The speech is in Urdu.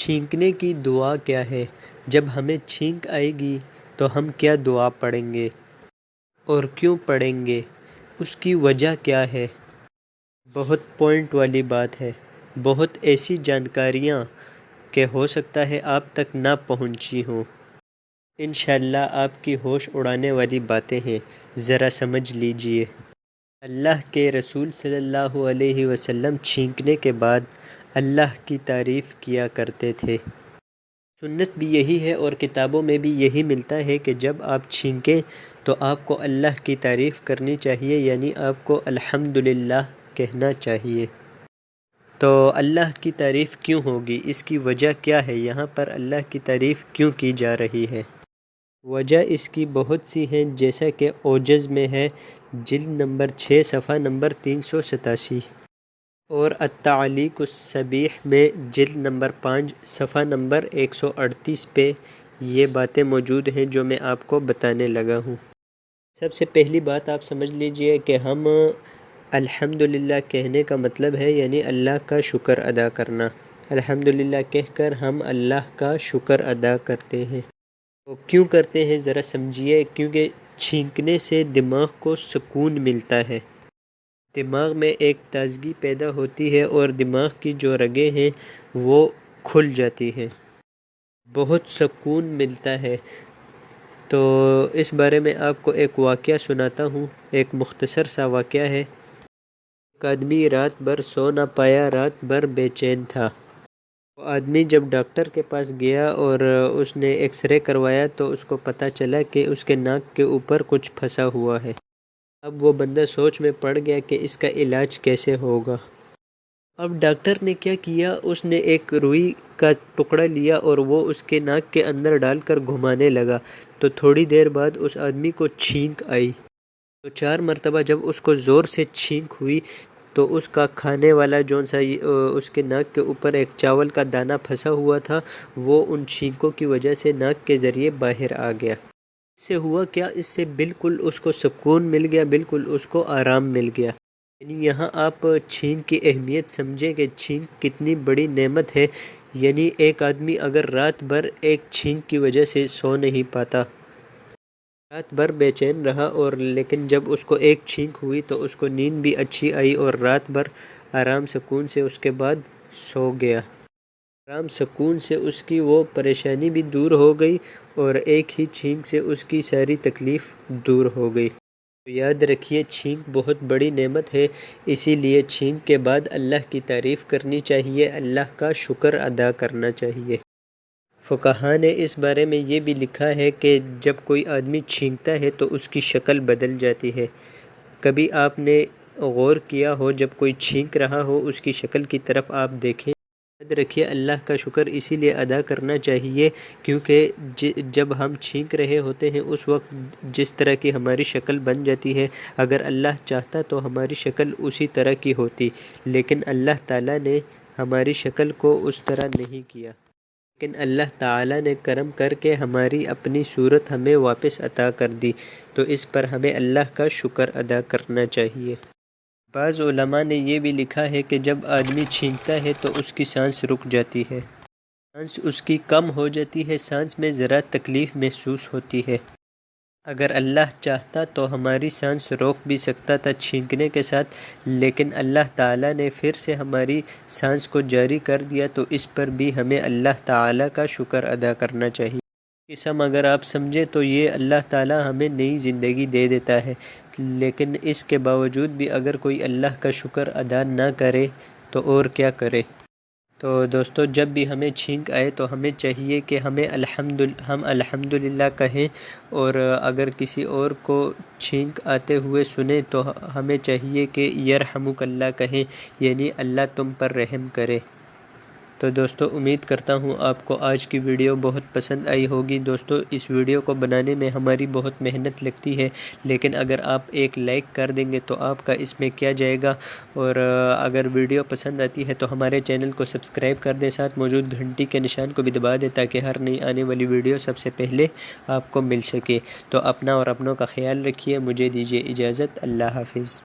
چھینکنے کی دعا کیا ہے؟ جب ہمیں چھینک آئے گی تو ہم کیا دعا پڑھیں گے اور کیوں پڑھیں گے؟ اس کی وجہ کیا ہے؟ بہت پوائنٹ والی بات ہے، بہت ایسی جانکاریاں کہ ہو سکتا ہے آپ تک نہ پہنچی ہوں۔ انشاءاللہ آپ کی ہوش اڑانے والی باتیں ہیں، ذرا سمجھ لیجئے۔ اللہ کے رسول صلی اللہ علیہ وسلم چھینکنے کے بعد اللہ کی تعریف کیا کرتے تھے۔ سنت بھی یہی ہے اور کتابوں میں بھی یہی ملتا ہے کہ جب آپ چھینکیں تو آپ کو اللہ کی تعریف کرنی چاہیے، یعنی آپ کو الحمدللہ کہنا چاہیے۔ تو اللہ کی تعریف کیوں ہوگی؟ اس کی وجہ کیا ہے؟ یہاں پر اللہ کی تعریف کیوں کی جا رہی ہے؟ وجہ اس کی بہت سی ہیں، جیسا کہ اوجز میں ہے، جلد نمبر 6 صفحہ نمبر 387، اور التعلیق الصبیح میں جلد نمبر 5 صفحہ نمبر 138 پہ یہ باتیں موجود ہیں جو میں آپ کو بتانے لگا ہوں۔ سب سے پہلی بات آپ سمجھ لیجئے کہ ہم الحمدللہ کہنے کا مطلب ہے یعنی اللہ کا شکر ادا کرنا۔ الحمدللہ کہہ کر ہم اللہ کا شکر ادا کرتے ہیں۔ تو کیوں کرتے ہیں ذرا سمجھیے، کیونکہ چھینکنے سے دماغ کو سکون ملتا ہے، دماغ میں ایک تازگی پیدا ہوتی ہے اور دماغ کی جو رگیں ہیں وہ کھل جاتی ہیں، بہت سکون ملتا ہے۔ تو اس بارے میں آپ کو ایک واقعہ سناتا ہوں، ایک مختصر سا واقعہ ہے۔ ایک آدمی رات بھر سو نہ پایا، رات بھر بے چین تھا۔ وہ آدمی جب ڈاکٹر کے پاس گیا اور اس نے ایکس رے کروایا تو اس کو پتہ چلا کہ اس کے ناک کے اوپر کچھ پھنسا ہوا ہے۔ اب وہ بندہ سوچ میں پڑ گیا کہ اس کا علاج کیسے ہوگا۔ اب ڈاکٹر نے کیا کیا، اس نے ایک روئی کا ٹکڑا لیا اور وہ اس کے ناک کے اندر ڈال کر گھمانے لگا، تو تھوڑی دیر بعد اس آدمی کو چھینک آئی۔ تو 4 مرتبہ جب اس کو زور سے چھینک ہوئی تو اس کا کھانے والا جون سا اس کے ناک کے اوپر ایک چاول کا دانہ پھنسا ہوا تھا، وہ ان چھینکوں کی وجہ سے ناک کے ذریعے باہر آ گیا۔ اس سے ہوا کیا، اس سے بالکل اس کو سکون مل گیا، بالکل اس کو آرام مل گیا۔ یعنی یہاں آپ چھینک کی اہمیت سمجھیں کہ چھینک کتنی بڑی نعمت ہے۔ یعنی ایک آدمی اگر رات بھر ایک چھینک کی وجہ سے سو نہیں پاتا، رات بھر بے چین رہا، اور لیکن جب اس کو ایک چھینک ہوئی تو اس کو نیند بھی اچھی آئی اور رات بھر آرام سکون سے اس کے بعد سو گیا۔ آرام سکون سے اس کی وہ پریشانی بھی دور ہو گئی اور ایک ہی چھینک سے اس کی ساری تکلیف دور ہو گئی۔ تو یاد رکھیے چھینک بہت بڑی نعمت ہے، اسی لیے چھینک کے بعد اللہ کی تعریف کرنی چاہیے، اللہ کا شکر ادا کرنا چاہیے۔ فقہاء نے اس بارے میں یہ بھی لکھا ہے کہ جب کوئی آدمی چھینکتا ہے تو اس کی شکل بدل جاتی ہے۔ کبھی آپ نے غور کیا ہو جب کوئی چھینک رہا ہو اس کی شکل کی طرف آپ دیکھیں۔ یاد رکھیے اللہ کا شکر اسی لیے ادا کرنا چاہیے کیونکہ جب ہم چھینک رہے ہوتے ہیں اس وقت جس طرح کی ہماری شکل بن جاتی ہے، اگر اللہ چاہتا تو ہماری شکل اسی طرح کی ہوتی، لیکن اللہ تعالیٰ نے ہماری شکل کو اس طرح نہیں کیا، لیکن اللہ تعالیٰ نے کرم کر کے ہماری اپنی صورت ہمیں واپس عطا کر دی، تو اس پر ہمیں اللہ کا شکر ادا کرنا چاہیے۔ بعض علماء نے یہ بھی لکھا ہے کہ جب آدمی چھینکتا ہے تو اس کی سانس رک جاتی ہے، سانس اس کی کم ہو جاتی ہے، سانس میں ذرا تکلیف محسوس ہوتی ہے۔ اگر اللہ چاہتا تو ہماری سانس روک بھی سکتا تھا چھینکنے کے ساتھ، لیکن اللہ تعالیٰ نے پھر سے ہماری سانس کو جاری کر دیا، تو اس پر بھی ہمیں اللہ تعالیٰ کا شکر ادا کرنا چاہیے۔ قسم اگر آپ سمجھیں تو یہ اللہ تعالیٰ ہمیں نئی زندگی دے دیتا ہے، لیکن اس کے باوجود بھی اگر کوئی اللہ کا شکر ادا نہ کرے تو اور کیا کرے۔ تو دوستو جب بھی ہمیں چھینک آئے تو ہمیں چاہیے کہ ہم الحمدللہ کہیں، اور اگر کسی اور کو چھینک آتے ہوئے سنیں تو ہمیں چاہیے کہ یرحمک اللہ کہیں، یعنی اللہ تم پر رحم کرے۔ تو دوستو امید کرتا ہوں آپ کو آج کی ویڈیو بہت پسند آئی ہوگی۔ دوستو اس ویڈیو کو بنانے میں ہماری بہت محنت لگتی ہے، لیکن اگر آپ ایک لائک کر دیں گے تو آپ کا اس میں کیا جائے گا، اور اگر ویڈیو پسند آتی ہے تو ہمارے چینل کو سبسکرائب کر دیں، ساتھ موجود گھنٹی کے نشان کو بھی دبا دیں تاکہ ہر نئی آنے والی ویڈیو سب سے پہلے آپ کو مل سکے۔ تو اپنا اور اپنوں کا خیال رکھیے، مجھے دیجیے اجازت، اللہ حافظ۔